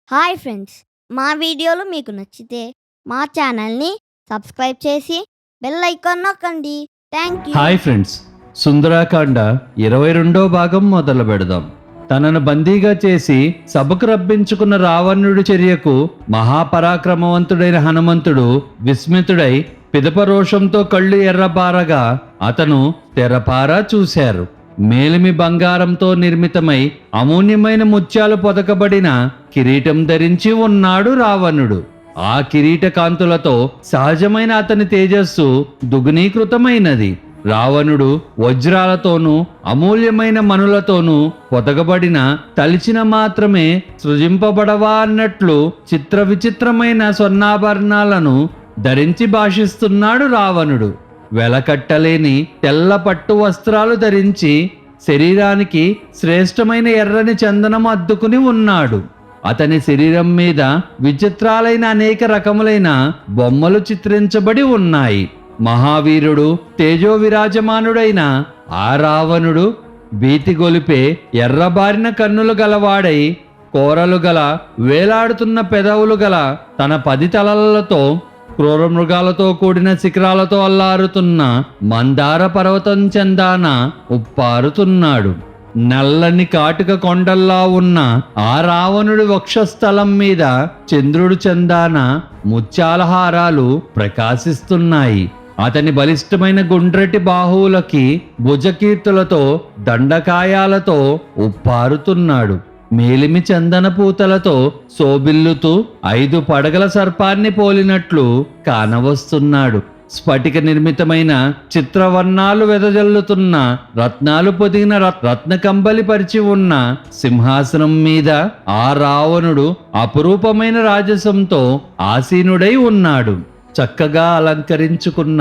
Hi friends, మా వీడియోలు మీకు నచ్చితే మా ఛానల్ని సబ్స్క్రైబ్ చేసి బెల్ ఐకాన్ నొక్కండి. Thank you. Hi friends, Sundarakanda 22వ భాగం మొదలు పెడదాం. తనను బందీగా చేసి సభకు రప్పించుకున్న రావణుడి చర్యకు మహాపరాక్రమవంతుడైన హనుమంతుడు విస్మితుడై పిదప రోషంతో కళ్ళు ఎర్రబారగా అతను తెరపారా చూశారు. మేలిమి బంగారంతో నిర్మితమై అమూల్యమైన ముత్యాలు పొదకబడిన కిరీటం ధరించి ఉన్నాడు రావణుడు. ఆ కిరీట కాంతులతో సహజమైన అతని తేజస్సు దుగునీకృతమైనది. రావణుడు వజ్రాలతోనూ అమూల్యమైన మణులతోనూ పొదగబడిన తలిచిన మాత్రమే సృజింపబడవా అన్నట్లు చిత్ర విచిత్రమైన స్వర్ణాభరణాలను ధరించి భాషిస్తున్నాడు రావణుడు. వెలకట్టలేని తెల్ల పట్టు వస్త్రాలు ధరించి శరీరానికి శ్రేష్టమైన ఎర్రని చందనం అద్దుకుని ఉన్నాడు. అతని శరీరం మీద విచిత్రాలైన అనేక రకములైన బొమ్మలు చిత్రించబడి ఉన్నాయి. మహావీరుడు తేజో విరాజమానుడైన ఆ రావణుడు భీతిగొలిపే ఎర్రబారిన కన్నులు గలవాడై కోరలు గల వేలాడుతున్న పెదవులు గల తన 10 తలలతో క్రూర మృగాలతో కూడిన శిఖరాలతో అల్లారుతున్న మందార పర్వతం చందాన ఉప్పారుతున్నాడు. నల్లని కాటుక కొండల్లా ఉన్న ఆ రావణుడి వక్షస్థలం మీద చంద్రుడు చందాన ముత్యాలహారాలు ప్రకాశిస్తున్నాయి. అతని బలిష్టమైన గుండ్రటి బాహువులకి భుజకీర్తులతో దండకాయాలతో ఉప్పారుతున్నాడు. మేలిమి చందన పూతలతో శోభిల్లుతూ 5 పడగల సర్పాన్ని పోలినట్లు కానవస్తున్నాడు. స్ఫటిక నిర్మితమైన చిత్రవర్ణాలు వెదజల్లుతున్న రత్నాలు పొదిగిన రత్నకంబలి పరిచి ఉన్న సింహాసనం మీద ఆ రావణుడు అపురూపమైన రాజసంతో ఆసీనుడై ఉన్నాడు. చక్కగా అలంకరించుకున్న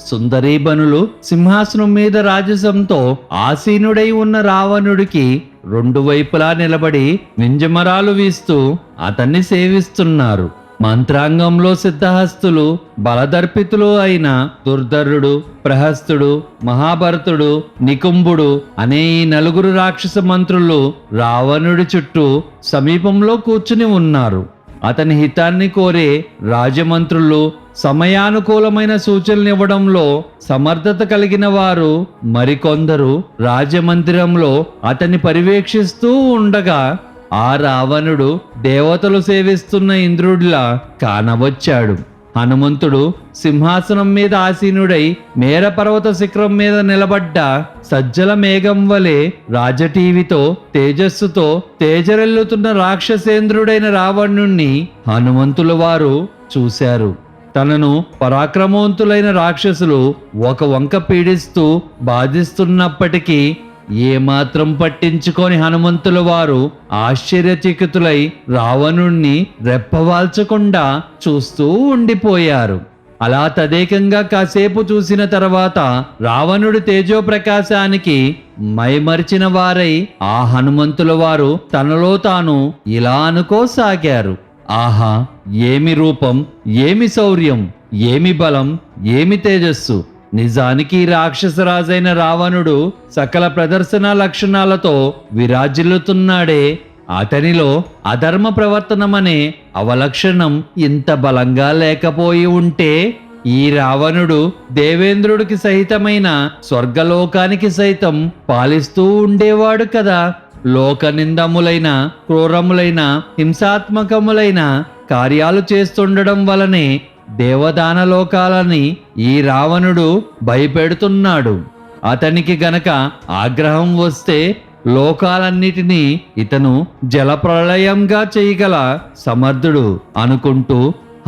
సుందరీబనులు సింహాసనం మీద రాజసంతో ఆసీనుడై ఉన్న రావణుడికి 2 వైపులా నిలబడి వింజమరాలు వీస్తూ అతన్ని సేవిస్తున్నారు. మంత్రాంగంలో సిద్ధహస్తులు బలదర్పితులు అయిన దుర్ధరుడు, ప్రహస్తుడు, మహాభరతుడు, నికుంభుడు అనే ఈ 4 రాక్షస మంత్రులు రావణుడి చుట్టూ సమీపంలో కూర్చుని ఉన్నారు. అతని హితాన్ని కోరే రాజమంత్రులు సమయానుకూలమైన సూచనలివ్వడంలో సమర్థత కలిగిన వారు మరికొందరు రాజమందిరంలో అతన్ని పర్యవేక్షిస్తూ ఉండగా ఆ రావణుడు దేవతలు సేవిస్తున్న ఇంద్రుడిలా కానవచ్చాడు. హనుమంతుడు సింహాసనం మీద ఆసీనుడై మేర పర్వత శిఖరం మీద నిలబడ్డ సజ్జల మేఘం వలె రాజటీవితో తేజస్సుతో తేజరెల్లుతున్న రాక్షసేంద్రుడైన రావణుణ్ణి హనుమంతుల వారు చూశారు. తనను పరాక్రమవంతులైన రాక్షసులు ఒక వంక పీడిస్తూ బాధిస్తున్నప్పటికీ ఏమాత్రం పట్టించుకొని హనుమంతుల వారు ఆశ్చర్యచకితులై రావణుణ్ణి రెప్పవాల్చకుండా చూస్తూ ఉండిపోయారు. అలా తదేకంగా కాసేపు చూసిన తర్వాత రావణుడి తేజో ప్రకాశానికి మైమరిచిన వారై ఆ హనుమంతుల వారు తనలో తాను ఇలా అనుకోసాగారు. ఆహా, ఏమి రూపం, ఏమి శౌర్యం, ఏమి బలం, ఏమి తేజస్సు! నిజానికి రాక్షసరాజైన రావణుడు సకల ప్రదర్శన లక్షణాలతో విరాజిల్లుతున్నాడే. అతనిలో అధర్మ ప్రవర్తనమనే అవలక్షణం ఇంత బలంగా లేకపోయి ఉంటే ఈ రావణుడు దేవేంద్రుడికి సహితమైన స్వర్గలోకానికి సైతం పాలిస్తూ ఉండేవాడు కదా. లోకనిందములైన క్రూరములైన హింసాత్మకములైన కార్యాలు చేస్తుండడం వలనే దేవదానలోకాలని ఈ రావణుడు భయపెడుతున్నాడు. అతనికి గనక ఆగ్రహం వస్తే లోకాలన్నిటినీ ఇతను జలప్రళయంగా చేయగల సమర్థుడు అనుకుంటూ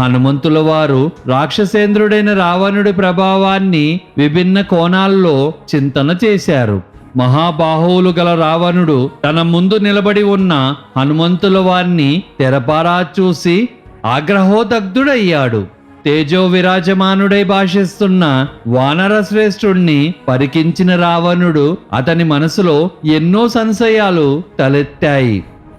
హనుమంతుల వారు రాక్షసేంద్రుడైన రావణుడి ప్రభావాన్ని విభిన్న కోణాల్లో చింతన చేశారు. మహాబాహువులు గల రావణుడు తన ముందు నిలబడి ఉన్న హనుమంతుల వారిని తెరపారా చూసి ఆగ్రహోదగ్ధుడయ్యాడు. తేజో విరాజమానుడై భాషిస్తున్న వానర శ్రేష్ఠుణ్ణి పరికించిన రావణుడు అతని మనసులో ఎన్నో సంశయాలు తలెత్తాయి.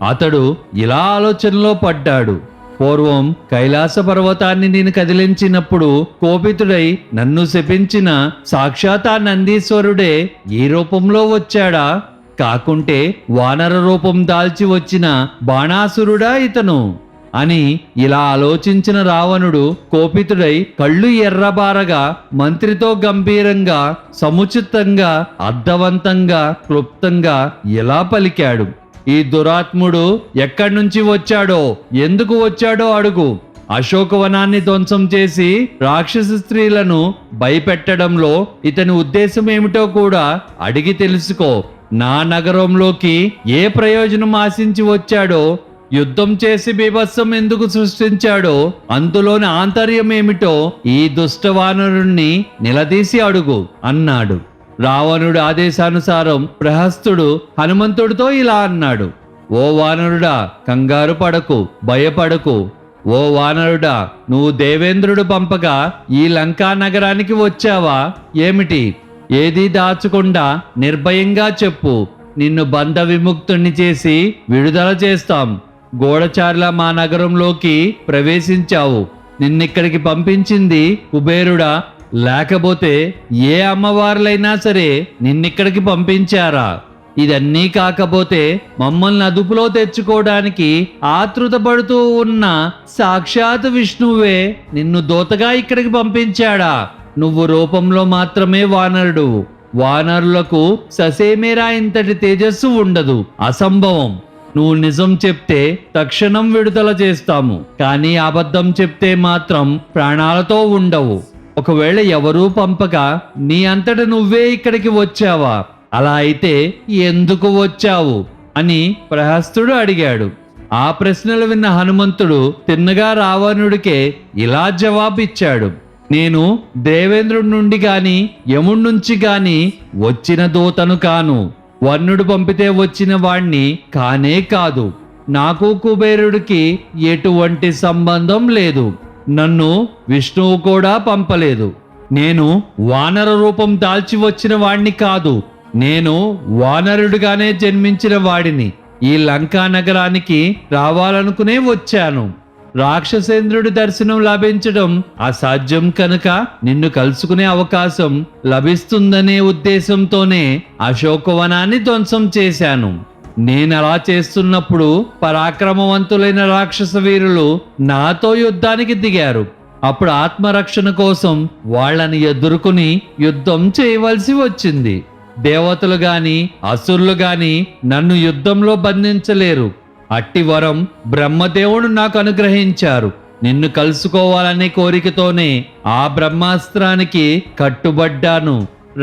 అతడు ఇలా ఆలోచనలో పడ్డాడు. పూర్వం కైలాస పర్వతాన్ని నేను కదిలించినప్పుడు కోపితుడై నన్ను శపించిన సాక్షాత్ ఆ నందీశ్వరుడే ఈ రూపంలో వచ్చాడా? కాకుంటే వానర రూపం దాల్చి వచ్చిన బాణాసురుడా ఇతను? అని ఇలా ఆలోచించిన రావణుడు కోపితుడై కళ్ళు ఎర్రబారగా మంత్రితో గంభీరంగా, సముచితంగా, అర్థవంతంగా, క్లుప్తంగా ఇలా పలికాడు: ఈ దురాత్ముడు ఎక్కడి నుంచి వచ్చాడో, ఎందుకు వచ్చాడో అడుగు. అశోకవనాన్ని ధ్వంసం చేసి రాక్షస స్త్రీలను భయపెట్టడంలో ఇతని ఉద్దేశం ఏమిటో కూడా అడిగి తెలుసుకో. నా నగరంలోకి ఏ ప్రయోజనం ఆశించి వచ్చాడో, యుద్ధం చేసి బీభత్సం ఎందుకు సృష్టించాడో, అందులోని ఆంతర్యం ఏమిటో ఈ దుష్టవానరుణ్ణి నిలదీసి అడుగు అన్నాడు. రావణుడి ఆదేశానుసారం ప్రహస్తుడు హనుమంతుడితో ఇలా అన్నాడు: ఓ వానరుడా, కంగారు పడకు, భయపడకు. ఓ వానరుడా, నువ్వు దేవేంద్రుడు పంపగా ఈ లంకా నగరానికి వచ్చావా ఏమిటి? ఏదీ దాచకుండా నిర్భయంగా చెప్పు. నిన్ను బంధ విముక్తుణ్ణి చేసి విడుదల చేస్తాం. గూఢచారుల మా నగరంలోకి ప్రవేశించావు. నిన్నిక్కడికి పంపించింది కుబేరుడా, లేకపోతే ఏ అమ్మవార్లైనా సరే నిన్నిక్కడికి పంపించారా? ఇదన్నీ కాకపోతే మమ్మల్ని అదుపులో తెచ్చుకోవడానికి ఆతృత పడుతూ ఉన్న సాక్షాత్ విష్ణువే నిన్ను దూతగా ఇక్కడికి పంపించాడా? నువ్వు రూపంలో మాత్రమే వానరుడు. వానరులకు ససేమేరా ఇంతటి తేజస్సు ఉండదు, అసంభవం. నువ్వు నిజం చెప్తే తక్షణం విడుదల చేస్తాము, కానీ అబద్ధం చెప్తే మాత్రం ప్రాణాలతో ఉండవు. ఒకవేళ ఎవరూ పంపక నీ అంతట నువ్వే ఇక్కడికి వచ్చావా? అలా అయితే ఎందుకు వచ్చావు అని ప్రహస్తుడు అడిగాడు. ఆ ప్రశ్నలు విన్న హనుమంతుడు తిన్నగా రావణుడికే ఇలా జవాబిచ్చాడు: నేను దేవేంద్రుడి నుండి గాని యముడి నుంచి గాని వచ్చిన దూతను కాను. వర్ణుడు పంపితే వచ్చిన వాణ్ణి కానే కాదు. నాకు కుబేరుడికి ఎటువంటి సంబంధం లేదు. నన్ను విష్ణువు కూడా పంపలేదు. నేను వానర రూపం దాల్చి వచ్చిన వాణ్ణి కాదు. నేను వానరుడిగానే జన్మించిన వాడిని. ఈ లంకా నగరానికి రావాలనుకునే వచ్చాను. రాక్షసేంద్రుడి దర్శనం లభించడం అసాధ్యం కనుక నిన్ను కలుసుకునే అవకాశం లభిస్తుందనే ఉద్దేశంతోనే అశోకవనాన్ని ధ్వంసం చేశాను. నేనలా చేస్తున్నప్పుడు పరాక్రమవంతులైన రాక్షస వీరులు నాతో యుద్ధానికి దిగారు. అప్పుడు ఆత్మరక్షణ కోసం వాళ్ళని ఎదుర్కొని యుద్ధం చేయవలసి వచ్చింది. దేవతలు గాని అసురులు గాని నన్ను యుద్ధంలో బంధించలేరు. అట్టి వరం బ్రహ్మదేవుడు నాకు అనుగ్రహించారు. నిన్ను కలుసుకోవాలనే కోరికతోనే ఆ బ్రహ్మాస్త్రానికి కట్టుబడ్డాను.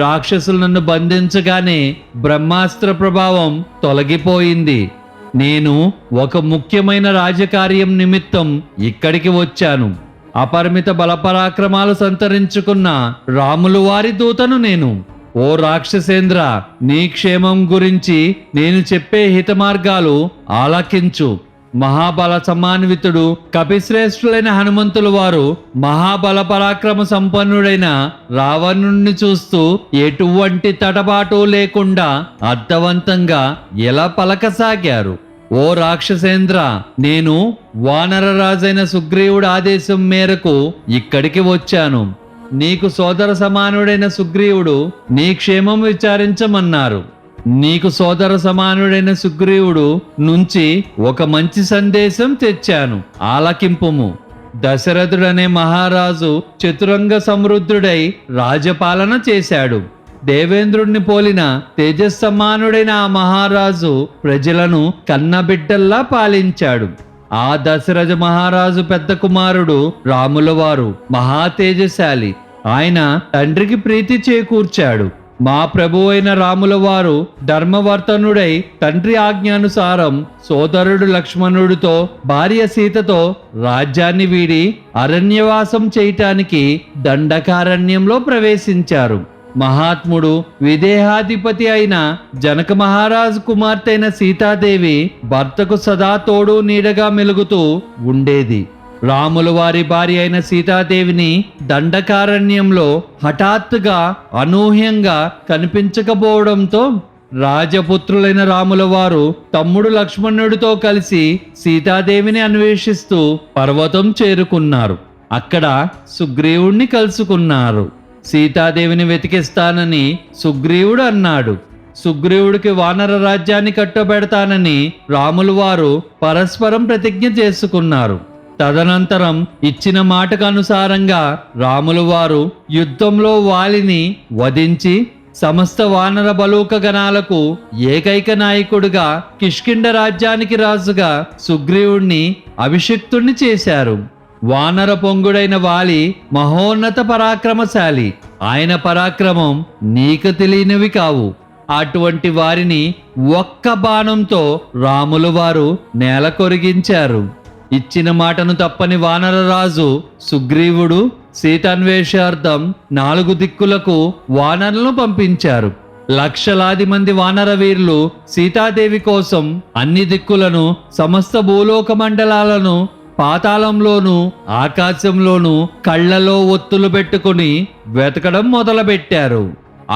రాక్షసులు నన్ను బంధించగానే బ్రహ్మాస్త్ర ప్రభావం తొలగిపోయింది. నేను ఒక ముఖ్యమైన రాజకార్యం నిమిత్తం ఇక్కడికి వచ్చాను. అపరిమిత బలపరాక్రమాలు సంతరించుకున్న రాములు వారి దూతను నేను. ఓ రాక్షసేంద్ర, నీ క్షేమం గురించి నేను చెప్పే హిత మార్గాలు ఆలకించు. మహాబల సమాన్వితుడు కపిశ్రేష్ఠులైన హనుమంతుల వారు మహాబల పరాక్రమ సంపన్నుడైన రావణుణ్ణి చూస్తూ ఎటువంటి తటబాటు లేకుండా అర్థవంతంగా ఎలా పలకసాగారు. ఓ రాక్షసేంద్ర, నేను వానర రాజైన సుగ్రీవుడి ఆదేశం మేరకు ఇక్కడికి వచ్చాను. నీకు సోదర సమానుడైన సుగ్రీవుడు నీ క్షేమం విచారించమన్నారు. నీకు సోదర సమానుడైన సుగ్రీవుడు నుంచి ఒక మంచి సందేశం తెచ్చాను, ఆలకింపుము. దశరథుడనే మహారాజు చతురంగ సమృద్ధుడై రాజపాలన చేశాడు. దేవేంద్రుడిని పోలిన తేజస్సమానుడైన ఆ మహారాజు ప్రజలను కన్నబిడ్డల్లా పాలించాడు. ఆ దశరథ మహారాజు పెద్ద కుమారుడు రాముల వారు మహా తేజశాలి. ఆయన తండ్రికి ప్రీతి చేకూర్చాడు. మా ప్రభు అయిన రాముల వారు ధర్మవర్తనుడై తండ్రి ఆజ్ఞానుసారం సోదరుడు లక్ష్మణుడితో భార్య సీతతో రాజ్యాన్ని వీడి అరణ్యవాసం చేయటానికి దండకారణ్యంలో ప్రవేశించారు. మహాత్ముడు విదేహాధిపతి అయిన జనక మహారాజు కుమార్తె అయిన సీతాదేవి భర్తకు సదా తోడు నీడగా మెలుగుతూ ఉండేది. రాముల వారి భార్య అయిన సీతాదేవిని దండకారణ్యంలో హఠాత్తుగా అనూహ్యంగా కనిపించకపోవడంతో రాజపుత్రులైన రాముల వారు తమ్ముడు లక్ష్మణుడితో కలిసి సీతాదేవిని అన్వేషిస్తూ పర్వతం చేరుకున్నారు. అక్కడ సుగ్రీవుణ్ణి కలుసుకున్నారు. సీతాదేవిని వెతికిస్తానని సుగ్రీవుడు అన్నాడు. సుగ్రీవుడికి వానర రాజ్యాన్ని కట్టబెడతానని రాములు వారు పరస్పరం ప్రతిజ్ఞ చేసుకున్నారు. తదనంతరం ఇచ్చిన మాటకు అనుసారంగా రాములు వారు యుద్ధంలో వాలిని వధించి సమస్త వానర బలూక గణాలకు ఏకైక నాయకుడిగా కిష్కిండ రాజ్యానికి రాజుగా సుగ్రీవుణ్ణి అభిషిక్తుణ్ణి చేశారు. వానర పొంగుడైన వాలి మహోన్నత పరాక్రమశాలి. ఆయన పరాక్రమం నీకు తెలియనివి కావు. అటువంటి వారిని ఒక్క బాణంతో రాములు వారు నేల కొరిగించారు. ఇచ్చిన మాటను తప్పని వానరరాజు సుగ్రీవుడు సీతాన్వేషార్థం 4 దిక్కులకు వానరులను పంపించారు. లక్షలాది మంది వానర వీరులు సీతాదేవి కోసం అన్ని దిక్కులను, సమస్త భూలోక మండలాలను, పాతాళంలోనూ ఆకాశంలోనూ కళ్ళలో ఒత్తులు పెట్టుకుని వెతకడం మొదలుపెట్టారు.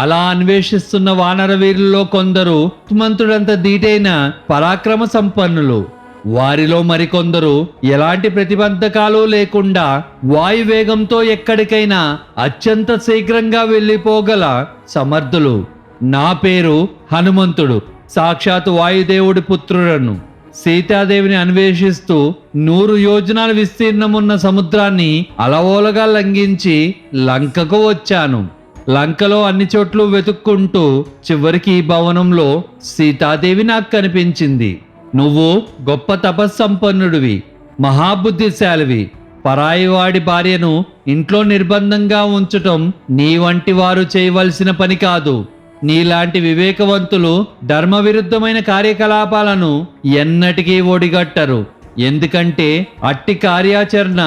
అలా అన్వేషిస్తున్న వానర వీరుల్లో కొందరు హనుమంతుడంత ధీటైన పరాక్రమ సంపన్నులు. వారిలో మరికొందరు ఎలాంటి ప్రతిబంధకాలు లేకుండా వాయువేగంతో ఎక్కడికైనా అత్యంత శీఘ్రంగా వెళ్ళిపోగల సమర్థులు. నా పేరు హనుమంతుడు. సాక్షాత్ వాయుదేవుడి పుత్రుడను. సీతాదేవిని అన్వేషిస్తూ 100 యోజనాల విస్తీర్ణమున్న సముద్రాన్ని అలవోలగా లంఘించి లంకకు వచ్చాను. లంకలో అన్ని చోట్ల వెతుక్కుంటూ చివరికి ఈ భవనంలో సీతాదేవి నాకు కనిపించింది. నువ్వు గొప్ప తపస్సంపన్నుడివి, మహాబుద్ధిశాలివి. పరాయివాడి భార్యను ఇంట్లో నిర్బంధంగా ఉంచటం నీ వంటి వారు చేయవలసిన పని కాదు. నీలాంటి వివేకవంతులు ధర్మ విరుద్ధమైన కార్యకలాపాలను ఎన్నటికీ ఒడిగట్టరు. ఎందుకంటే అట్టి కార్యాచరణ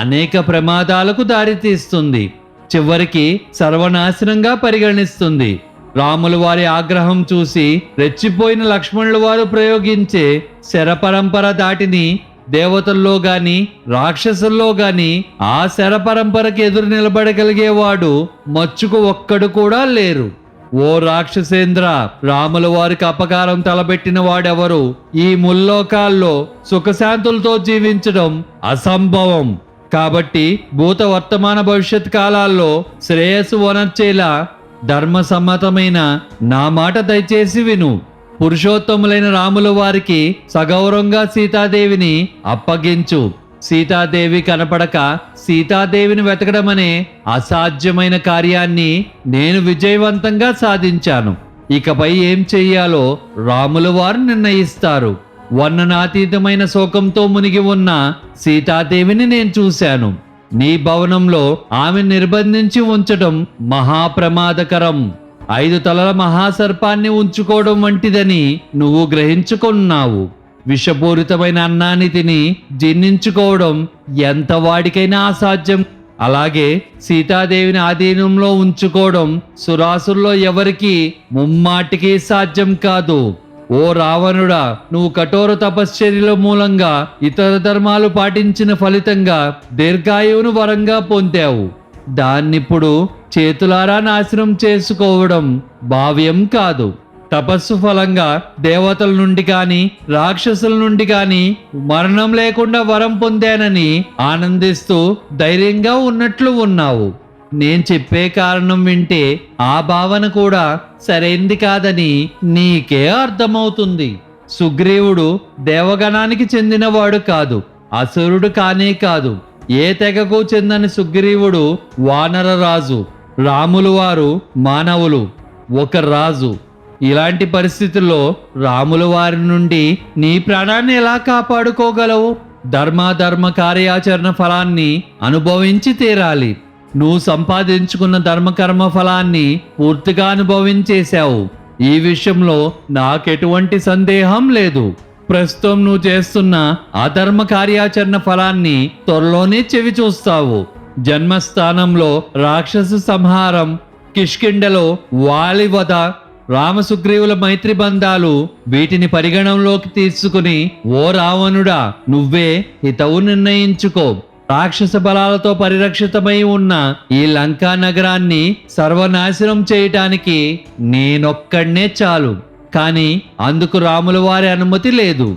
అనేక ప్రమాదాలకు దారితీస్తుంది, చివరికి సర్వనాశనంగా పరిగణిస్తుంది. రాముల వారి ఆగ్రహం చూసి రెచ్చిపోయిన లక్ష్మణుల వారు ప్రయోగించే శరపరంపర దాటిని దేవతల్లో గాని రాక్షసుల్లో గాని ఆ శరపరంపరకి ఎదురు నిలబడగలిగేవాడు మచ్చుకు ఒక్కడు కూడా లేరు. ఓ రాక్షసేంద్ర, రాముల వారికి అపకారం తలబెట్టిన వాడెవరు? ఈ ముల్లోకాల్లో సుఖశాంతులతో జీవించడం అసంభవం. కాబట్టి భూత వర్తమాన భవిష్యత్ కాలాల్లో శ్రేయస్సు వనర్చేలా ధర్మసమ్మతమైన నా మాట దయచేసి విను. పురుషోత్తములైన రాముల వారికి సగౌరవంగా సీతాదేవిని అప్పగించు. సీతాదేవి కనపడక సీతాదేవిని వెతకడమనే అసాధ్యమైన కార్యాన్ని నేను విజయవంతంగా సాధించాను. ఇకపై ఏం చెయ్యాలో రాముల వారు నిర్ణయిస్తారు. వర్ణనాతీతమైన శోకంతో మునిగి ఉన్న సీతాదేవిని నేను చూశాను. నీ భవనంలో ఆమె నిర్బంధించి ఉంచడం మహాప్రమాదకరం. 5 తలల మహాసర్పాన్ని ఉంచుకోవడం వంటిదని నువ్వు గ్రహించుకున్నావు. విషపూరితమైన అన్నాన్ని తిని జీర్ణించుకోవడం ఎంత వాడికైనా అసాధ్యం. అలాగే సీతాదేవిని ఆధీనంలో ఉంచుకోవడం సురాసుల్లో ఎవరికీ ముమ్మాటికి సాధ్యం కాదు. ఓ రావణుడా, నువ్వు కఠోర తపశ్చర్యల మూలంగా ఇతర ధర్మాలు పాటించిన ఫలితంగా దీర్ఘాయువును వరంగా పొందావు. దాన్నిప్పుడు చేతులారా నాశనం చేసుకోవడం భావ్యం కాదు. తపస్సు ఫలంగా దేవతల నుండి కాని రాక్షసుల నుండి కాని మరణం లేకుండా వరం పొందానని ఆనందిస్తూ ధైర్యంగా ఉన్నట్లు ఉన్నావు. నేను చెప్పే కారణం వింటే ఆ భావన కూడా సరైంది కాదని నీకే అర్థమవుతుంది. సుగ్రీవుడు దేవగణానికి చెందినవాడు కాదు, అసురుడు కానే కాదు. ఏ తెగకు చెందని సుగ్రీవుడు వానర రాజు. రాములు వారు మానవులు, ఒక రాజు. ఇలాంటి పరిస్థితుల్లో రాముల వారి నుండి నీ ప్రాణాన్ని ఎలా కాపాడుకోగలవు? ధర్మాధర్మ కార్యాచరణ ఫలాన్ని అనుభవించి తీరాలి. నువ్వు సంపాదించుకున్న ధర్మకర్మ ఫలాన్ని పూర్తిగా అనుభవించేశావు. ఈ విషయంలో నాకెటువంటి సందేహం లేదు. ప్రస్తుతం నువ్వు చేస్తున్న అధర్మ కార్యాచరణ ఫలాన్ని త్వరలోనే చెవి చూస్తావు. జన్మస్థానంలో రాక్షస సంహారం, కిష్కిండలో వాలివధ, రామసుగ్రీవుల మైత్రి బంధాలు, వీటిని పరిగణంలోకి తీసుకుని ఓ రావణుడా, నువ్వే హితవు నిర్ణయించుకో. రాక్షస బలాలతో పరిరక్షితమై ఉన్న ఈ లంకా నగరాన్ని సర్వనాశనం చేయటానికి నేనొక్కడ్నే చాలు. కానీ అందుకు రాముల వారి అనుమతి లేదు.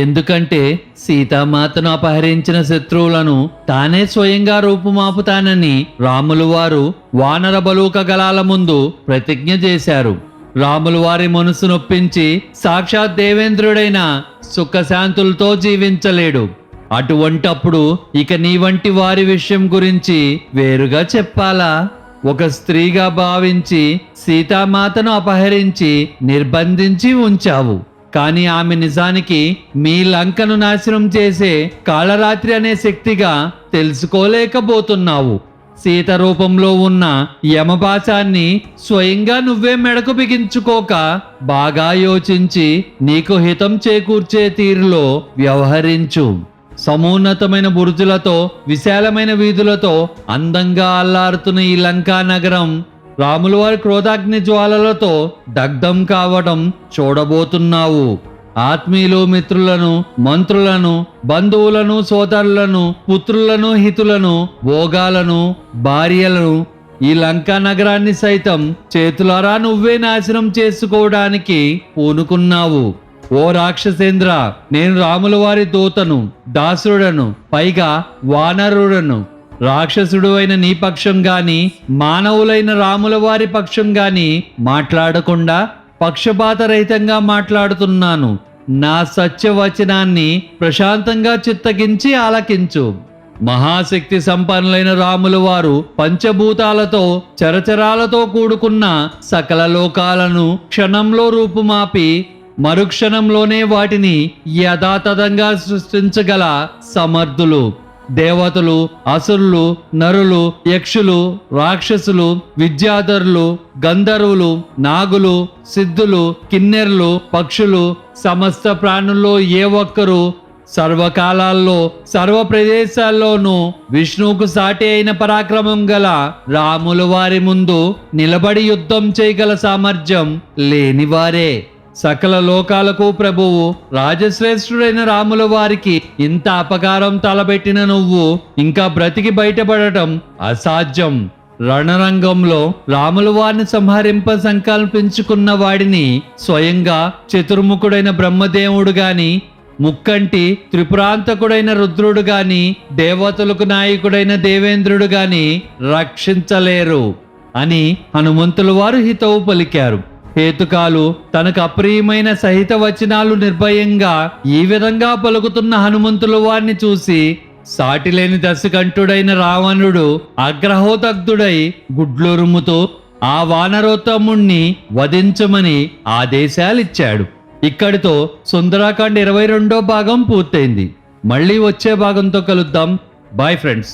ఎందుకంటే సీతామాతను అపహరించిన శత్రువులను తానే స్వయంగా రూపుమాపుతానని రాములు వారు వానర బలూక గలాల ముందు ప్రతిజ్ఞ చేశారు. రాములు వారి మనసు నొప్పించి సాక్షాత్ దేవేంద్రుడైన సుఖశాంతులతో జీవించలేడు. అటువంటప్పుడు ఇక నీ వంటి వారి విషయం గురించి వేరుగా చెప్పాలా? ఒక స్త్రీగా భావించి సీతామాతను అపహరించి నిర్బంధించి ఉంచావు. కానీ ఆమె నిజానికి మీ లంకను నాశనం చేసే కాళరాత్రి అనే శక్తిగా తెలుసుకోలేకపోతున్నావు. సీత రూపంలో ఉన్న యమపాశాన్ని స్వయంగా నువ్వే మెడకు బిగించుకోక బాగా యోచించి నీకు హితం చేకూర్చే తీరులో వ్యవహరించు. సమున్నతమైన బురుజులతో విశాలమైన వీధులతో అందంగా అల్లారుతున్న ఈ లంకా నగరం రాముల వారి క్రోధాగ్ని జ్వాలలతో దగ్ధం కావడం చూడబోతున్నావు. ఆత్మీయులు, మిత్రులను, మంత్రులను, బంధువులను, సోదరులను, పుత్రులను, హితులను, భోగాలను, భార్యలను, ఈ లంకా నగరాన్ని సైతం చేతులారా నువ్వే నాశనం చేసుకోవడానికి పూనుకున్నావు. ఓ రాక్షసేంద్ర, నేను రాముల వారి దూతను, దాసుడను, పైగా వానరుడను. రాక్షసుడు అయిన నీ పక్షం గాని, మానవులైన రాముల వారి పక్షం గాని మాట్లాడకుండా పక్షపాతరహితంగా మాట్లాడుతున్నాను. నా సత్యవచనాన్ని ప్రశాంతంగా చిత్తగించి ఆలకించు. మహాశక్తి సంపన్నులైన రాముల వారు పంచభూతాలతో చరచరాలతో కూడుకున్న సకల లోకాలను క్షణంలో రూపుమాపి మరుక్షణంలోనే వాటిని యథాతథంగా సృష్టించగల సమర్థులు. దేవతలు, అసురులు, నరులు, యక్షులు, రాక్షసులు, విద్యాధరులు, గంధర్వులు, నాగులు, సిద్ధులు, కిన్నెర్లు, పక్షులు, సమస్త ప్రాణుల్లో ఏ ఒక్కరూ సర్వకాలాల్లో సర్వ ప్రదేశాల్లోనూ విష్ణువుకు సాటి అయిన పరాక్రమం గల రాముల వారి ముందు నిలబడి యుద్ధం చేయగల సామర్థ్యం లేనివారే. సకల లోకాలకు ప్రభువు రాజశ్రేష్ఠుడైన రాముల వారికి ఇంత అపకారం తలబెట్టిన నువ్వు ఇంకా బ్రతికి బయటపడటం అసాధ్యం. రణరంగంలో రాముల వారిని సంహరింప సంకల్పించుకున్న వాడిని స్వయంగా చతుర్ముఖుడైన బ్రహ్మదేవుడు గాని, ముక్కంటి త్రిపురాంతకుడైన రుద్రుడు గాని, దేవతలకు నాయకుడైన దేవేంద్రుడు గాని రక్షించలేరు అని హనుమంతుల వారు హితవు పలికారు. హేతుకాలు తనకు అప్రియమైన సహిత వచనాలు నిర్భయంగా ఈ విధంగా పలుకుతున్న హనుమంతుల వారిని చూసి సాటిలేని దశకంఠుడైన రావణుడు ఆగ్రహోదగ్ధుడై గుడ్లురుముతూ ఆ వానరోత్తముణ్ణి వధించమని ఆదేశాలిచ్చాడు. ఇక్కడితో సుందరాకాండ 22వ భాగం పూర్తయింది. మళ్ళీ వచ్చే భాగంతో కలుద్దాం. Bye friends.